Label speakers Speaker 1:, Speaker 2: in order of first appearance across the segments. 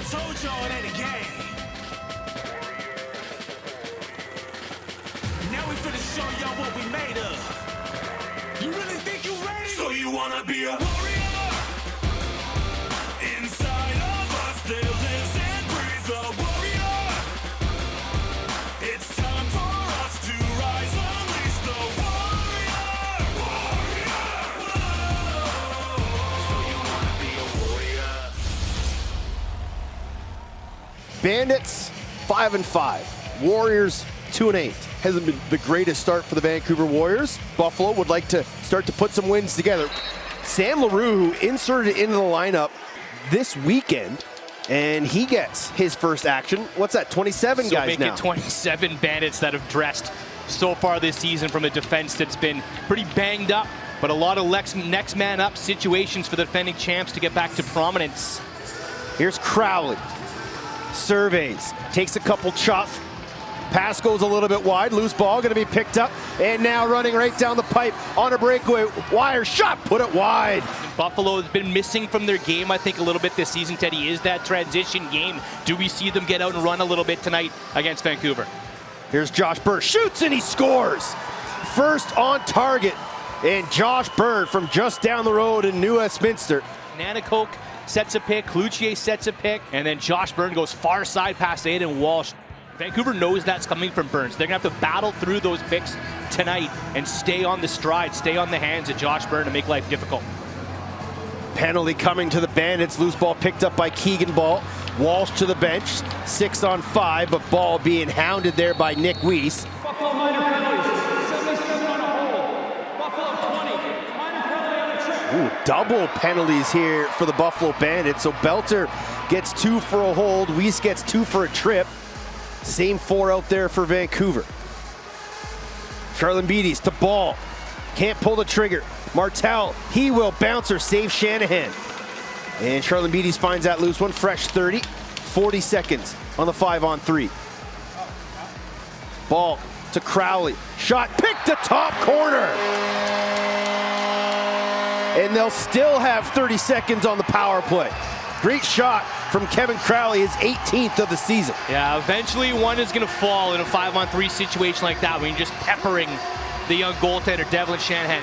Speaker 1: told y'all it ain't a game. Now we finna show y'all what we made of. You really think you ready? So you wanna be a warrior? Inside of us there lives and breathes a warrior. It's time for us to rise, unleash the warrior. Whoa. So you wanna be a warrior?
Speaker 2: Bandits 5-5, Warriors 2-8. Hasn't been the greatest start for the Vancouver Warriors. Buffalo would like to start to put some wins together. Sam LaRue, who inserted into the lineup this weekend, and he gets his first action. What's that, 27 guys now?
Speaker 3: So make it 27 Bandits that have dressed so far this season from a defense that's been pretty banged up, but a lot of next man up situations for the defending champs to get back to prominence.
Speaker 2: Here's Crowley. Surveys, takes a couple chops. Pass goes a little bit wide, loose ball gonna be picked up, and now running right down the pipe on a breakaway. Wire shot, put it wide.
Speaker 3: Buffalo has been missing from their game, I think, a little bit this season, Teddy, is that transition game. Do we see them get out and run a little bit tonight against Vancouver?
Speaker 2: Here's Josh Byrne, shoots and he scores. First on target, and Josh Byrne from just down the road in New Westminster.
Speaker 3: Nanticoke sets a pick, Cloutier sets a pick, and then Josh Byrne goes far side past Aiden Walsh. Vancouver knows that's coming from Burns. They're going to have to battle through those picks tonight and stay on the stride, stay on the hands of Josh Byrne to make life difficult.
Speaker 2: Penalty coming to the Bandits. Loose ball picked up by Keegan Ball. Walsh to the bench, 6-on-5, but Ball being hounded there by Nick Weiss.
Speaker 4: Buffalo minor penalties, 77 on a hole. Buffalo 20, minor penalty on a trip.
Speaker 2: Ooh, double penalties here for the Buffalo Bandits. So Belter gets 2 for a hold, Weiss gets 2 for a trip. Same 4 out there for Vancouver. Charlambides to Ball. Can't pull the trigger. Martel, he will bounce or save Shanahan. And Charlambides finds that loose one. Fresh 30. 40 seconds on the 5-on-3. Ball to Crowley. Shot picked to top corner. And they'll still have 30 seconds on the power play. Great shot from Kevin Crowley, his 18th of the season.
Speaker 3: Yeah, eventually one is going to fall in a 5-on-3 situation like that when you're just peppering the young goaltender, Devlin Shanahan.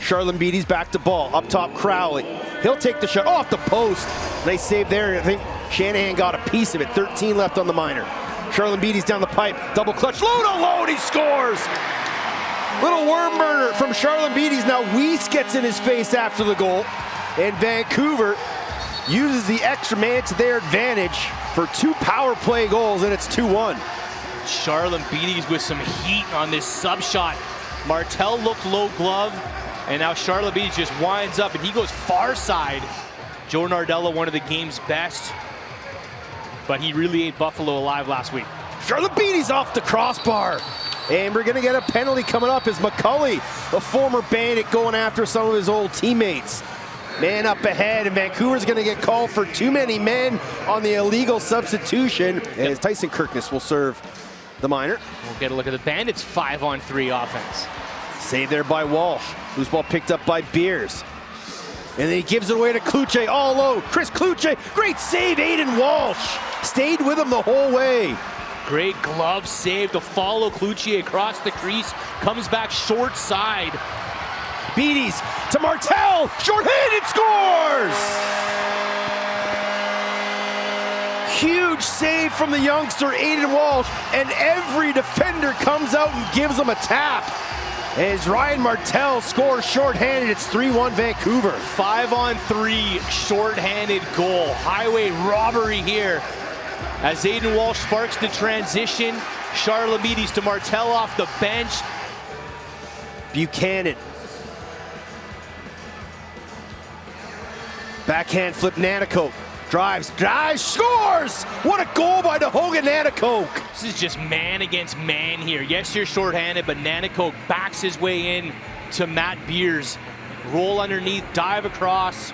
Speaker 2: Charlambides back to Ball, up top Crowley. He'll take the shot off the post. Nice save there. I think Shanahan got a piece of it. 13 left on the minor. Charlambides down the pipe, double clutch, load on load, he scores! Little worm burner from Charlambides. Now Weiss gets in his face after the goal. And Vancouver uses the extra man to their advantage for 2 power play goals, and it's 2-1.
Speaker 3: Charlambides with some heat on this sub shot. Martel looked low glove, and now Charlambides just winds up, and he goes far side. Joe Nardello, one of the game's best, but he really ate Buffalo alive last week.
Speaker 2: Charlambides off the crossbar. And we're gonna get a penalty coming up as McCulley, a former Bandit, going after some of his old teammates. Man up ahead, and Vancouver's going to get called for too many men on the illegal substitution. And Tyson Kirkness will serve the minor.
Speaker 3: We'll get a look at the Bandits' 5-on-3 offense.
Speaker 2: Saved there by Walsh. Loose ball picked up by Beers. And then he gives it away to Cloutier, all low. Chris Cloutier, great save, Aiden Walsh. Stayed with him the whole way.
Speaker 3: Great glove save to follow Cloutier across the crease. Comes back short side.
Speaker 2: Beatties to Martel, short-handed, scores! Huge save from the youngster, Aiden Walsh, and every defender comes out and gives him a tap. As Ryan Martel scores short-handed, it's 3-1 Vancouver.
Speaker 3: 5-on-3 short-handed goal. Highway robbery here. As Aiden Walsh sparks the transition, Charlambides to Martel off the bench.
Speaker 2: Buchanan. Backhand flip, Nanticoke. Drives, scores! What a goal by DeHogan Nanticoke!
Speaker 3: This is just man against man here. Yes, you're shorthanded, but Nanticoke backs his way in to Matt Beers. Roll underneath, dive across,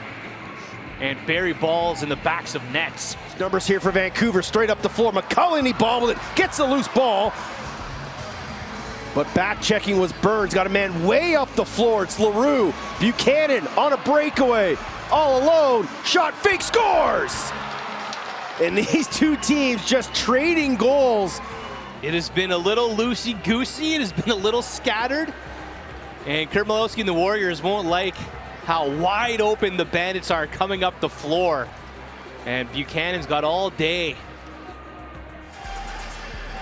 Speaker 3: and bury balls in the backs of nets.
Speaker 2: Numbers here for Vancouver, straight up the floor. McCulley, he bobbled it, gets a loose ball. But back checking was Burns, got a man way up the floor. It's LaRue. Buchanan on a breakaway. all alone, shot fake, scores! And these two teams just trading goals.
Speaker 3: It has been a little loosey-goosey. It has been a little scattered. And Kurt Malowski and the Warriors won't like how wide open the Bandits are coming up the floor. And Buchanan's got all day.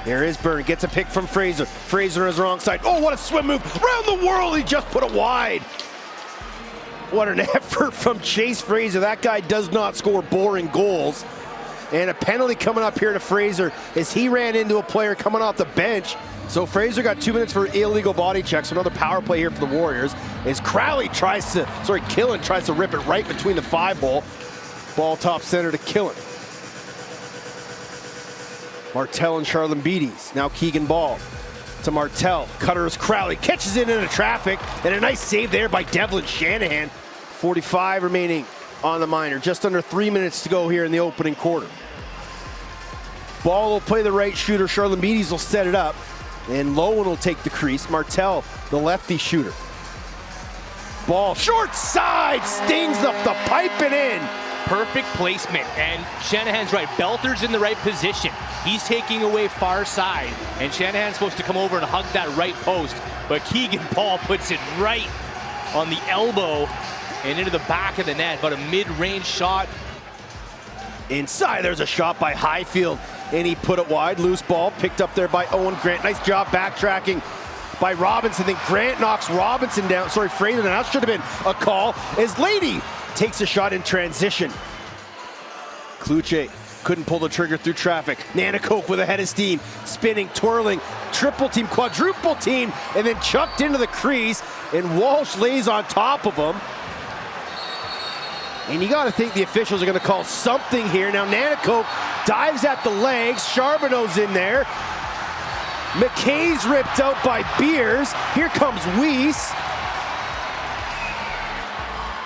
Speaker 2: There is Byrne, gets a pick from Fraser. Fraser is wrong side. Oh, what a swim move. Around the world, he just put it wide. What an effort from Chase Fraser. That guy does not score boring goals. And a penalty coming up here to Fraser as he ran into a player coming off the bench. So Fraser got 2 minutes for illegal body checks. Another power play here for the Warriors. As Killen tries to rip it right between the 5-hole. Ball top center to Killen. Martel and Charlambides. Now Keegan Ball to Martel. Cutters Crowley catches it into traffic. And a nice save there by Devlin Shanahan. 45 remaining on the minor. Just under 3 minutes to go here in the opening quarter. Ball will play the right shooter. Charlambides will set it up. And Lowen will take the crease. Martel, the lefty shooter. Ball short side, stings up the pipe and in.
Speaker 3: Perfect placement, and Shanahan's right. Belter's in the right position. He's taking away far side, and Shanahan's supposed to come over and hug that right post, but Keegan Ball puts it right on the elbow and into the back of the net, but a mid-range shot.
Speaker 2: Inside, there's a shot by Highfield, and he put it wide. Loose ball picked up there by Owen Grant. Nice job backtracking by Robinson. Then Grant knocks Robinson down. Sorry, Fraser. That should have been a call as Lady takes a shot in transition. Kluche couldn't pull the trigger through traffic. Nanakoke with a head of steam, spinning, twirling, triple team, quadruple team, and then chucked into the crease, and Walsh lays on top of him. And you got to think the officials are going to call something here. Now Nanakoke dives at the legs. Charbonneau's in there. McKay's ripped out by Beers. Here comes Weiss.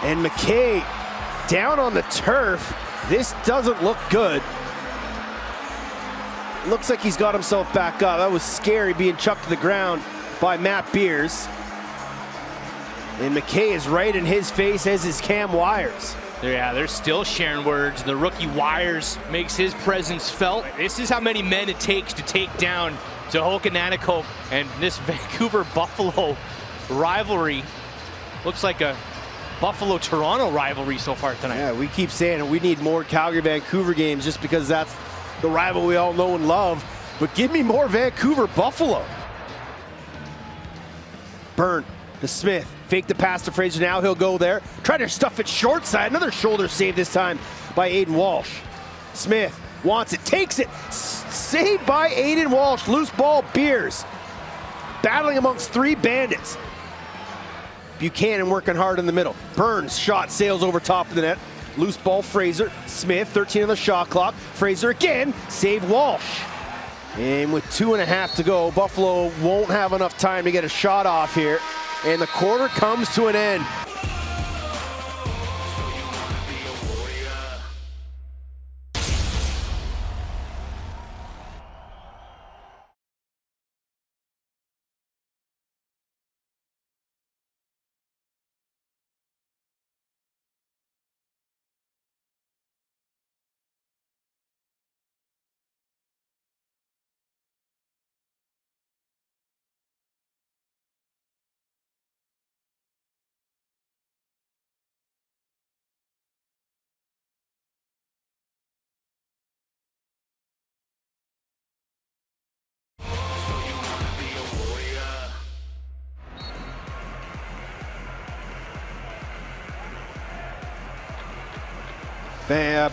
Speaker 2: And McKay down on the turf. This doesn't look good. Looks like he's got himself back up. That was scary, being chucked to the ground by Matt Beers. And McKay is right in his face, as is Cam Wires.
Speaker 3: Yeah, they're still sharing words. The rookie Wires makes his presence felt. This is how many men it takes to take down Tehoka Nanakoke, and this Vancouver-Buffalo rivalry looks like a Buffalo-Toronto rivalry so far tonight.
Speaker 2: Yeah, we keep saying it. We need more Calgary-Vancouver games just because that's the rival we all know and love. But give me more Vancouver-Buffalo. Byrne to Smith. Fake the pass to Fraser. Now he'll go there. Try to stuff it short side. Another shoulder save this time by Aiden Walsh. Smith wants it. Takes it. Saved by Aiden Walsh. Loose ball, Beers. Battling amongst 3 Bandits. Buchanan working hard in the middle. Burns shot sails over top of the net. Loose ball, Fraser. Smith, 13 on the shot clock. Fraser again, save Walsh. And with 2.5 to go, Buffalo won't have enough time to get a shot off here. And the quarter comes to an end.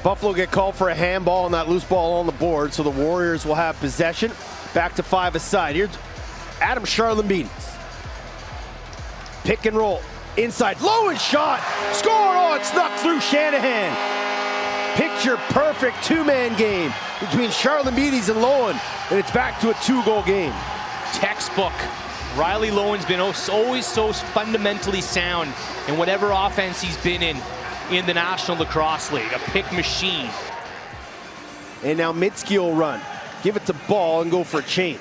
Speaker 2: Buffalo get called for a handball and that loose ball on the board, so the Warriors will have possession. Back to 5 aside. Here's Adam Charlambides. Pick and roll. Inside. Lowen shot. Score! Oh, it snuck through Shanahan. Picture perfect 2-man game between Charlambides and Lowen, and it's back to a 2-goal game.
Speaker 3: Textbook. Riley Lowen's been always so fundamentally sound in whatever offense he's been in the National Lacrosse League. A pick machine.
Speaker 2: And now Mitski will run. Give it to Ball and go for a change.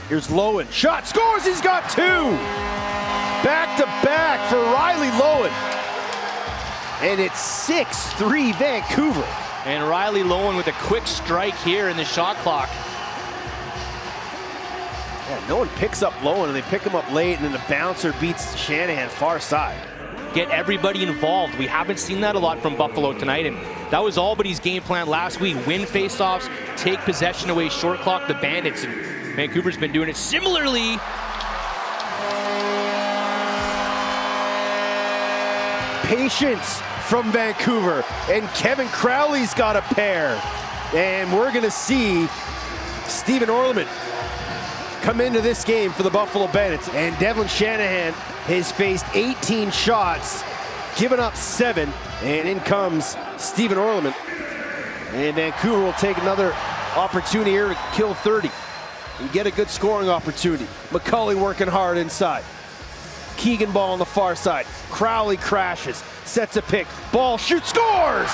Speaker 2: Here's Lowen. Shot, scores, he's got 2! back-to-back for Riley Lowen. And it's 6-3 Vancouver.
Speaker 3: And Riley Lowen with a quick strike here in the shot clock.
Speaker 2: Yeah, no one picks up Lowen, and they pick him up late, and then the bouncer beats Shanahan far side.
Speaker 3: Get everybody involved. We haven't seen that a lot from Buffalo tonight, and that was Albany's game plan last week. Win faceoffs, take possession away, short clock the Bandits, and Vancouver's been doing it similarly.
Speaker 2: Patience from Vancouver, and Kevin Crowley's got a pair. And we're gonna see Stephen Orleman come into this game for the Buffalo Bandits. And Devlin Shanahan has faced 18 shots, given up 7, and in comes Stephen Orleman. And Vancouver will take another opportunity here to kill 30 and get a good scoring opportunity. McCulley working hard inside. Keegan ball on the far side. Crowley crashes, sets a pick, ball, shoots, scores!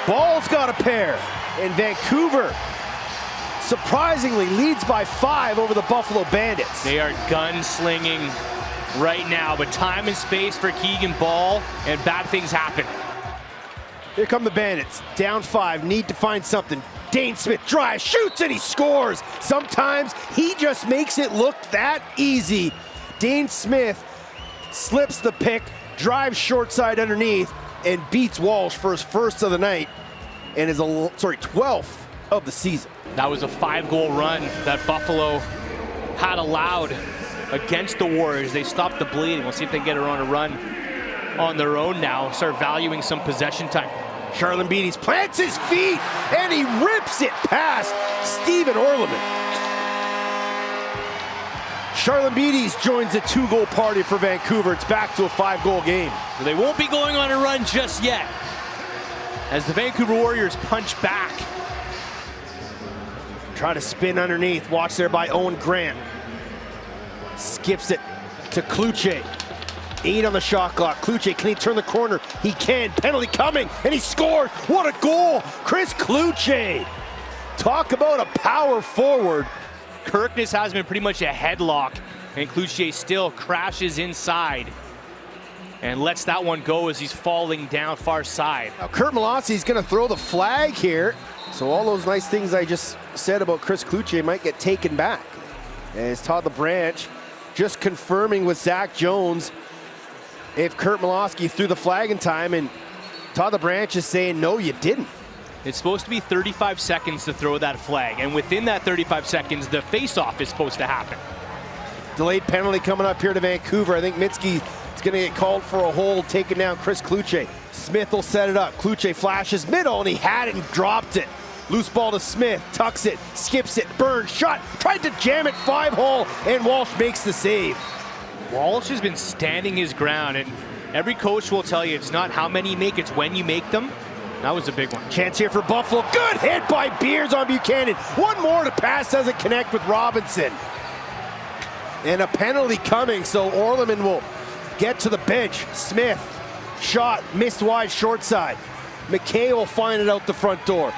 Speaker 2: Ball's got a pair, and Vancouver surprisingly leads by 5 over the Buffalo Bandits.
Speaker 3: They are gunslinging right now, but time and space for Keegan Ball, and bad things happen.
Speaker 2: Here come the Bandits, down 5, need to find something. Dane Smith drives, shoots, and he scores. Sometimes he just makes it look that easy. Dane Smith slips the pick, drives short side underneath, and beats Walsh for his first of the night, and is 12th of the season.
Speaker 3: That was a 5-goal run that Buffalo had allowed against the Warriors. They stopped the bleeding. We'll see if they can get her on a run on their own now, start valuing some possession time.
Speaker 2: Charlin Beatties plants his feet, and he rips it past Stephen Orleman. Charlin Beatties joins a 2-goal party for Vancouver. It's back to a 5-goal game.
Speaker 3: They won't be going on a run just yet, as the Vancouver Warriors punch back.
Speaker 2: Try to spin underneath. Watch there by Owen Grant. Skips it to Kluche. 8 on the shot clock. Kluche, can he turn the corner? He can. Penalty coming, and he scored. What a goal! Chris Kluche. Talk about a power forward.
Speaker 3: Kirkness has been pretty much a headlock, and Kluche still crashes inside and lets that one go as he's falling down far side.
Speaker 2: Now Kurt Malossy's going to throw the flag here. So all those nice things I just said about Chris Kluche might get taken back. As Todd LeBranch just confirming with Zach Jones if Kurt Malosky threw the flag in time, and Todd LeBranch is saying, no, you didn't.
Speaker 3: It's supposed to be 35 seconds to throw that flag, and within that 35 seconds, the face-off is supposed to happen.
Speaker 2: Delayed penalty coming up here to Vancouver. I think Mitski is going to get called for a hold, taking down Chris Kluche. Smith will set it up. Kluche flashes middle, and he had it and dropped it. Loose ball to Smith, tucks it, skips it, Burns, shot, tried to jam it 5-hole, and Walsh makes the save.
Speaker 3: Walsh has been standing his ground, and every coach will tell you it's not how many you make, it's when you make them. That was a big one.
Speaker 2: Chance here for Buffalo. Good hit by Beers on Buchanan. One more to pass, doesn't connect with Robinson. And a penalty coming, so Orleman will get to the bench. Smith, shot, missed wide short side. McKay will find it out the front door.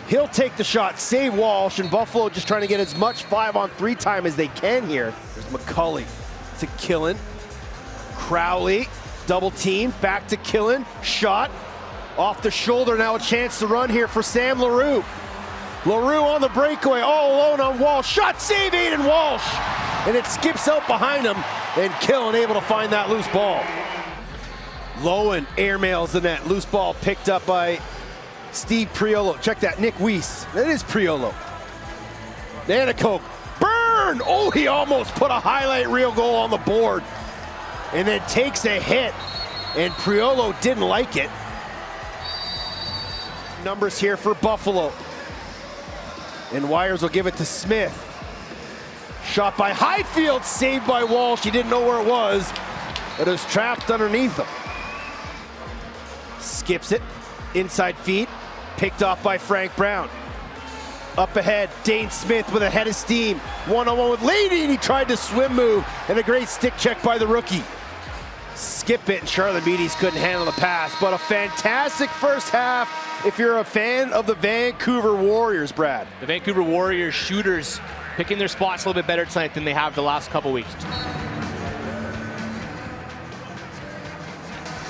Speaker 2: He'll take the shot, save Walsh, and Buffalo just trying to get as much 5-on-3 time as they can here. There's McCulley to Killen. Crowley, double team, back to Killen, shot. Off the shoulder, now a chance to run here for Sam LaRue. LaRue on the breakaway, all alone on Walsh. Shot, save Aiden Walsh! And it skips out behind him, and Killen able to find that loose ball. Lowen airmails the net. Loose ball picked up by Steve Priolo. Check that, Nick Weiss. That is Priolo. Nanacoke, burn! Oh, he almost put a highlight reel goal on the board. And then takes a hit, and Priolo didn't like it. Numbers here for Buffalo. And Wires will give it to Smith. Shot by Highfield, saved by Walsh. He didn't know where it was, but it was trapped underneath him. Skips it, inside feet, picked off by Frank Brown. Up ahead, Dane Smith with a head of steam. One-on-one with Lady, and he tried to swim move, and a great stick check by the rookie. Skip it, and Charlotte Beatties couldn't handle the pass, but a fantastic first half if you're a fan of the Vancouver Warriors, Brad.
Speaker 3: The Vancouver Warriors shooters picking their spots a little bit better tonight than they have the last couple weeks.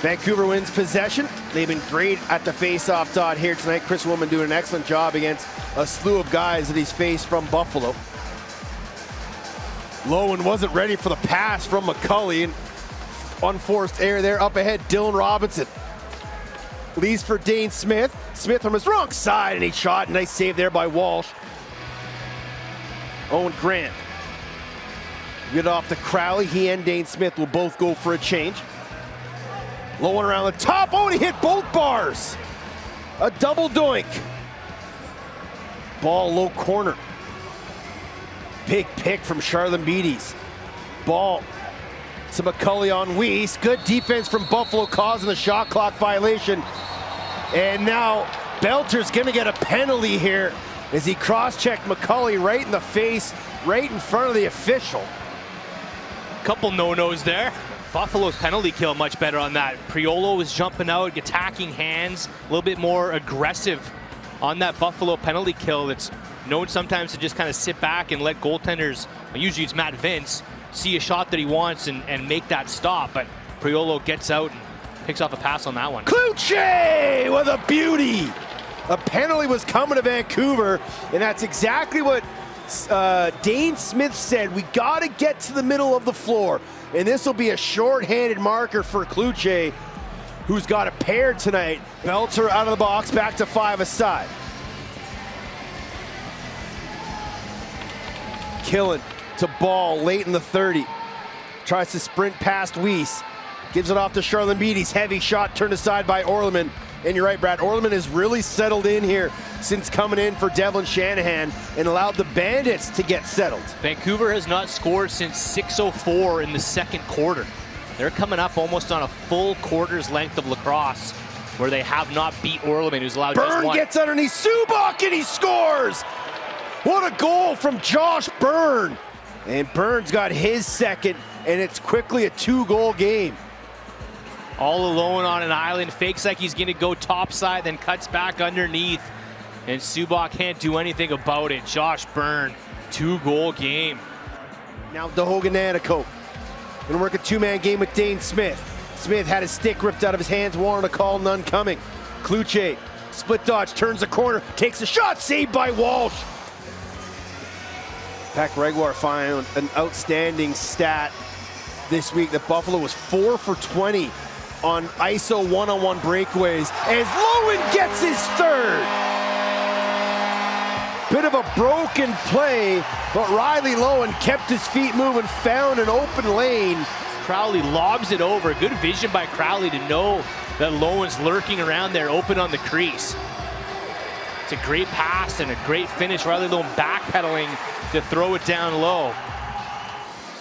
Speaker 2: Vancouver wins possession. They've been great at the face-off dot here tonight. Chris Woolman doing an excellent job against a slew of guys that he's faced from Buffalo. Lowen wasn't ready for the pass from McCully, and unforced error there. Up ahead, Dylan Robinson leads for Dane Smith. Smith from his wrong side, and he shot. Nice save there by Walsh. Owen Grant. Get off to Crowley. He and Dane Smith will both go for a change. Lowen around the top. Oh, and he hit both bars. A double doink. Ball low corner. Big pick from Charlene Beatties. Ball to McCully on Weiss. Good defense from Buffalo, causing the shot clock violation. And now Belter's gonna get a penalty here as he cross-checked McCully right in the face, right in front of the official.
Speaker 3: Couple no-nos there. Buffalo's penalty kill much better on that. Priolo was jumping out, attacking hands, a little bit more aggressive on that Buffalo penalty kill. That's known sometimes to just kind of sit back and let goaltenders, usually it's Matt Vince, see a shot that he wants and make that stop. But Priolo gets out and picks off a pass on that one.
Speaker 2: Kluche with a beauty. A penalty was coming to Vancouver, and that's exactly what Dane Smith said. We got to get to the middle of the floor, and this will be a short-handed marker for Kluche, who's got a pair tonight. Belter out of the box, back to 5 aside. Killen to Ball late in the 30. Tries to sprint past Weiss. Gives it off to Charlene Beatties. Heavy shot turned aside by Orleman. And you're right, Brad. Orleman has really settled in here since coming in for Devlin Shanahan and allowed the Bandits to get settled.
Speaker 3: Vancouver has not scored since 6:04 in the second quarter. They're coming up almost on a full quarter's length of lacrosse where they have not beat Orleman, who's allowed just one.
Speaker 2: Byrne gets underneath Subak and he scores! What a goal from Josh Byrne! And Byrne's got his second, and it's quickly a 2-goal game.
Speaker 3: All alone on an island, fakes like he's gonna go topside, then cuts back underneath. And Subak can't do anything about it. Josh Byrne, 2-goal game.
Speaker 2: Now Dahogan Nanticoke. Gonna work a 2-man game with Dane Smith. Smith had his stick ripped out of his hands, wanted a call, none coming. Kluche, split dodge, turns the corner, takes a shot, saved by Walsh. Pat Gregoire found an outstanding stat this week that Buffalo was 4 for 20 on ISO one-on-one breakaways as Lowen gets his third. Bit of a broken play, but Riley Lowen kept his feet moving, found an open lane.
Speaker 3: Crowley lobs it over. Good vision by Crowley to know that Lowen's lurking around there, open on the crease. It's a great pass and a great finish. Riley Lowen backpedaling to throw it down low.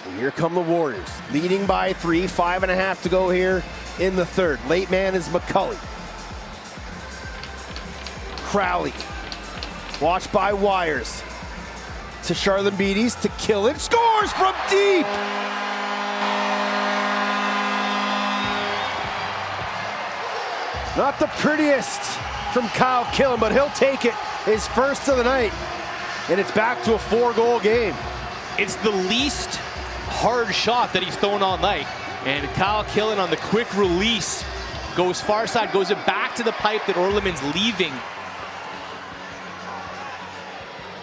Speaker 2: So here come the Warriors, leading by 3, 5.5 to go here in the third. Late man is McCully. Crowley, watched by Wires. To Charlene Beatties, to Killen, scores from deep! Not the prettiest from Kyle Killen, but he'll take it, his first of the night. And it's back to a 4-goal game.
Speaker 3: It's the least hard shot that he's thrown all night. And Kyle Killen on the quick release goes far side, goes it back to the pipe that Orleman's leaving.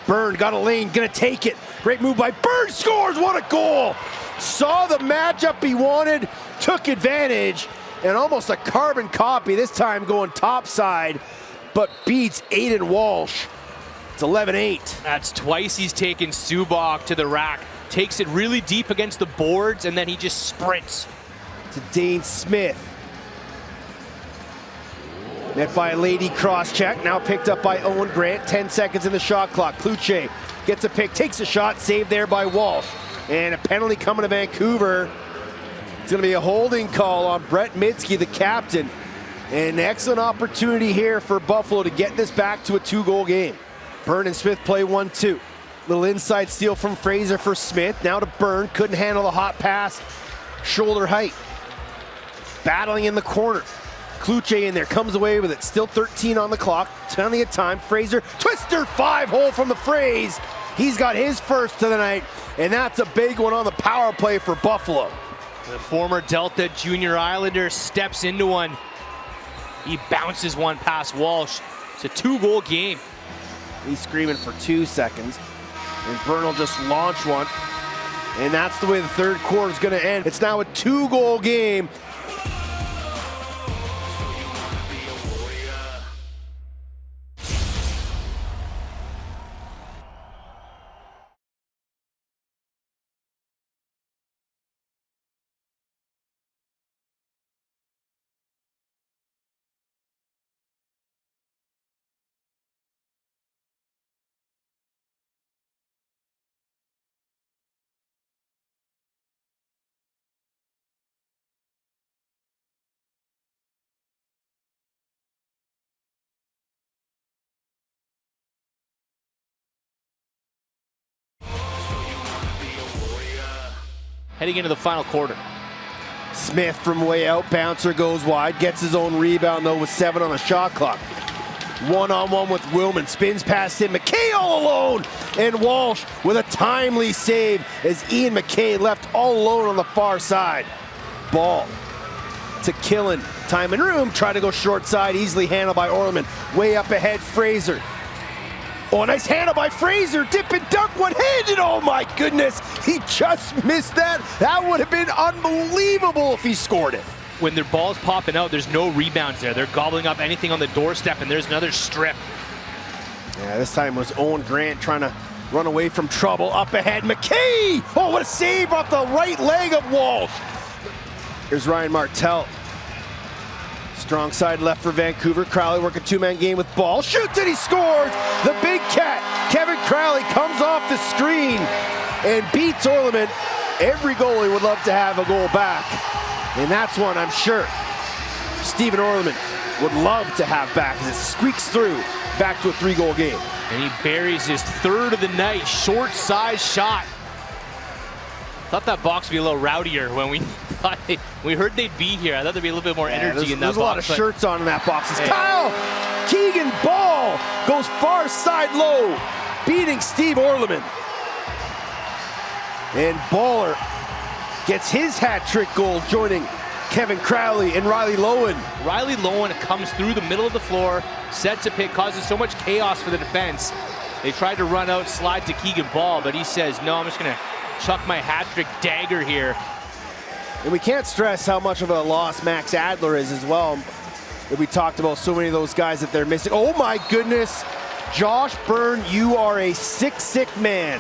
Speaker 2: Byrne got a lane, gonna take it. Great move by Byrne, scores, what a goal! Saw the matchup he wanted, took advantage, and almost a carbon copy, this time going topside, but beats Aiden Walsh. It's 11-8.
Speaker 3: That's twice he's taken Subak to the rack. Takes it really deep against the boards, and then he just sprints.
Speaker 2: To Dane Smith. Met by a lady cross check, now picked up by Owen Grant. 10 seconds in the shot clock. Kluche gets a pick, takes a shot, saved there by Walsh. And a penalty coming to Vancouver. It's gonna be a holding call on Brett Mitski, the captain. And an excellent opportunity here for Buffalo to get this back to a 2-goal game. Byrne and Smith play 1-2. Little inside steal from Fraser for Smith. Now to Byrne, couldn't handle the hot pass. Shoulder height. Battling in the corner. Kluche in there, comes away with it. Still 13 on the clock, plenty of time. Fraser, twister 5-hole from the phrase. He's got his first of the night, and that's a big one on the power play for Buffalo.
Speaker 3: The former Delta Junior Islander steps into one. He bounces one past Walsh. It's a 2-goal game.
Speaker 2: He's screaming for 2 seconds, and Byrne will just launch one. And that's the way the third quarter is going to end. It's now a 2-goal game.
Speaker 3: Heading into the final quarter.
Speaker 2: Smith from way out, bouncer goes wide, gets his own rebound though with 7 on the shot clock. One-on-one with Willman, spins past him, McKay all alone, and Walsh with a timely save as Ian McKay left all alone on the far side. Ball to Killen, time and room, try to go short side, easily handled by Orleman. Way up ahead, Fraser. Oh, nice handle by Fraser, dip and dunk, one-handed, oh my goodness, he just missed that. That would have been unbelievable if he scored it.
Speaker 3: When their ball's popping out, there's no rebounds there. They're gobbling up anything on the doorstep, and there's another strip.
Speaker 2: Yeah, this time was Owen Grant trying to run away from trouble. Up ahead, McKay! Oh, what a save off the right leg of Walsh. Here's Ryan Martell. Strong side left for Vancouver. Crowley working 2-man game with ball. Shoots and he scores! The big cat, Kevin Crowley, comes off the screen and beats Orleman. Every goalie would love to have a goal back. And that's one I'm sure Stephen Orleman would love to have back as it squeaks through back to a 3-goal game.
Speaker 3: And he buries his third of the night, short side shot. Thought that box would be a little rowdier when we heard they'd be here. I thought there'd be a little bit more energy in that box.
Speaker 2: There's a lot of shirts on in that box. It's Kyle Keegan Ball goes far side low, beating Steve Orleman. And Baller gets his hat-trick goal, joining Kevin Crowley and Riley Lowen.
Speaker 3: Riley Lowen comes through the middle of the floor, sets a pick, causes so much chaos for the defense. They tried to run out, slide to Keegan Ball, but he says, no, I'm just going to chuck my hat-trick dagger here.
Speaker 2: And we can't stress how much of a loss Max Adler is as well. We talked about so many of those guys that they're missing. Oh my goodness, Josh Byrne, you are a sick man.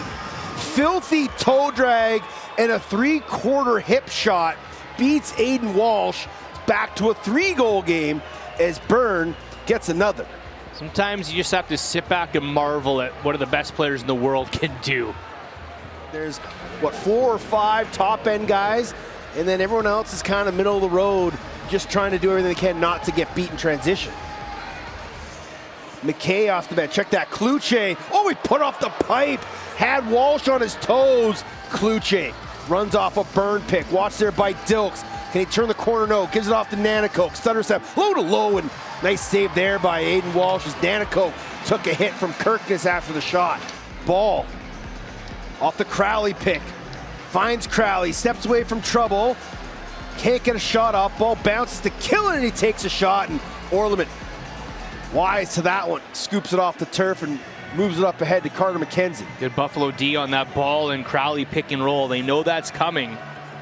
Speaker 2: Filthy toe drag and a 3-quarter hip shot beats Aiden Walsh back to a 3-goal game as Byrne gets another.
Speaker 3: Sometimes you just have to sit back and marvel at what the best players in the world can do.
Speaker 2: There's, what, 4 or 5 top-end guys, and then everyone else is kind of middle of the road, just trying to do everything they can not to get beat in transition. McKay off the bench. Check that. Kluche. Oh, he put off the pipe. Had Walsh on his toes. Kluche runs off a Byrne pick. Watch there by Dilks. Can he turn the corner? No. Gives it off to Nanakoke. Stutter step. Low to low, and nice save there by Aiden Walsh as Nanakoke took a hit from Kirkness after the shot. Ball off the Crowley pick. Finds Crowley. Steps away from trouble. Can't get a shot off. Ball bounces to Killen, and he takes a shot, and Orleman wise to that one. Scoops it off the turf and moves it up ahead to Carter McKenzie.
Speaker 3: Good Buffalo D on that ball, and Crowley pick and roll. They know that's coming.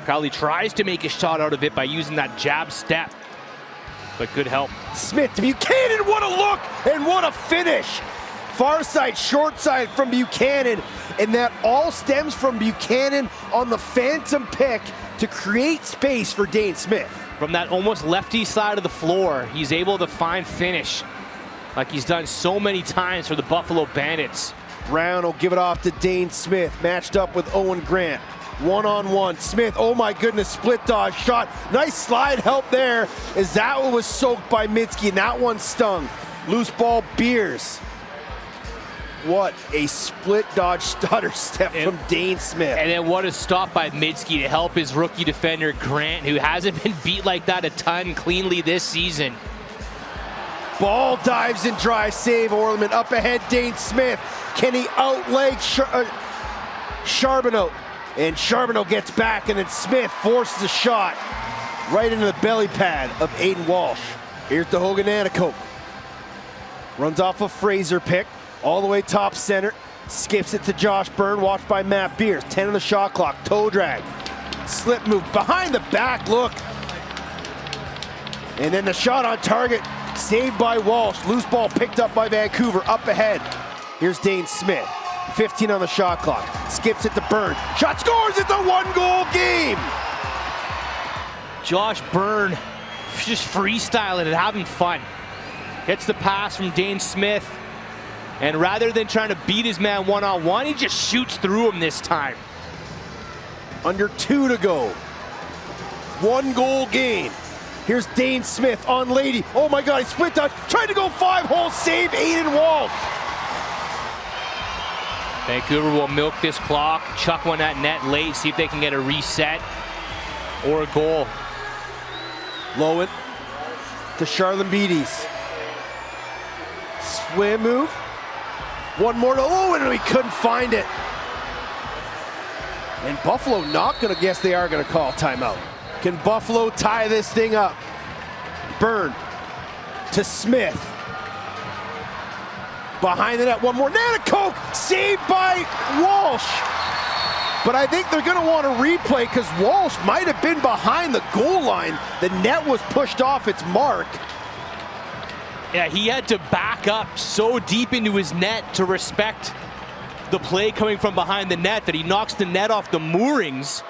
Speaker 3: Crowley tries to make a shot out of it by using that jab step, but good help.
Speaker 2: Smith to Buchanan, what a look and what a finish. Far side, short side from Buchanan, and that all stems from Buchanan on the phantom pick to create space for Dane Smith.
Speaker 3: From that almost lefty side of the floor, he's able to find finish like he's done so many times for the Buffalo Bandits.
Speaker 2: Brown will give it off to Dane Smith, matched up with Owen Grant. One-on-one, Smith, oh my goodness, split dodge shot. Nice slide help there, as that one was soaked by Minsky, and that one stung. Loose ball, Beers. What a split dodge stutter step from Dane Smith.
Speaker 3: And then what a stop by Minsky to help his rookie defender Grant, who hasn't been beat like that a ton cleanly this season.
Speaker 2: Ball dives and dry save. Orleman up ahead. Dane Smith. Can he outleg Charbonneau? And Charbonneau gets back, and then Smith forces a shot right into the belly pad of Aiden Walsh. Here's the Hogan Anacoke. Runs off a Fraser pick, all the way top center. Skips it to Josh Byrne, watched by Matt Beers. 10 on the shot clock, toe drag. Slip move, behind the back, look. And then the shot on target, saved by Walsh. Loose ball picked up by Vancouver, up ahead. Here's Dane Smith, 15 on the shot clock. Skips it to Byrne, shot scores, it's a 1-goal game!
Speaker 3: Josh Byrne just freestyling and having fun. Gets the pass from Dane Smith, and rather than trying to beat his man one-on-one, he just shoots through him this time.
Speaker 2: Under 2 to go. 1-goal game. Here's Dane Smith on Lady. Oh my God, he split down, tried to go 5-hole, save Aiden Walsh.
Speaker 3: Vancouver will milk this clock, chuck one at net late, see if they can get a reset or a goal.
Speaker 2: Lowen to Charlene Beatties. Swim move. One more to Lowen, and we couldn't find it. And Buffalo not gonna guess they are gonna call timeout. Can Buffalo tie this thing up? Byrne to Smith. Behind the net, one more. Anacoke, saved by Walsh. But I think they're gonna want to replay because Walsh might have been behind the goal line. The net was pushed off its mark.
Speaker 3: Yeah, he had to back up so deep into his net to respect the play coming from behind the net that he knocks the net off the moorings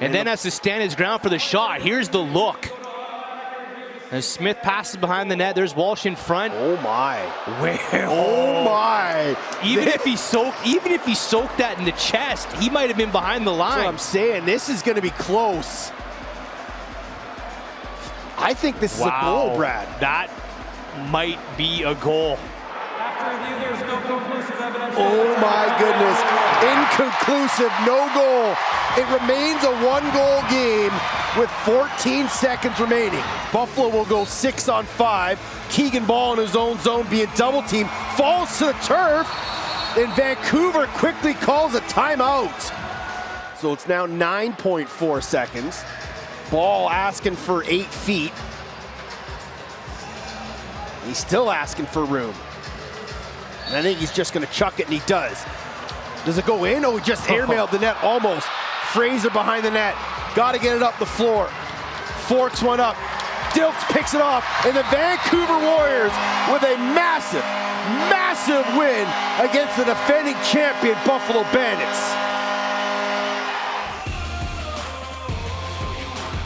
Speaker 3: and then has to stand his ground for the shot. Here's the look. As Smith passes behind the net, there's Walsh in front.
Speaker 2: Oh my.
Speaker 3: Where?
Speaker 2: Oh my.
Speaker 3: Even if he soaked that in the chest, he might have been behind the line.
Speaker 2: That's what I'm saying. This is going to be close. I think this is a goal, Brad.
Speaker 3: That might be a goal.
Speaker 4: After review, there's no conclusive evidence.
Speaker 2: Oh my goodness. Inconclusive, no goal. It remains a 1-goal game with 14 seconds remaining. Buffalo will go 6 on 5. Keegan Ball in his own zone being double teamed, falls to the turf, and Vancouver quickly calls a timeout. So it's now 9.4 seconds. Ball asking for 8 feet. He's still asking for room. And I think he's just gonna chuck it, and he does. Does it go in? Oh, he just airmailed the net almost. Fraser behind the net. Gotta get it up the floor. Forks one up. Dilks picks it off, and the Vancouver Warriors with a massive, massive win against the defending champion Buffalo Bandits.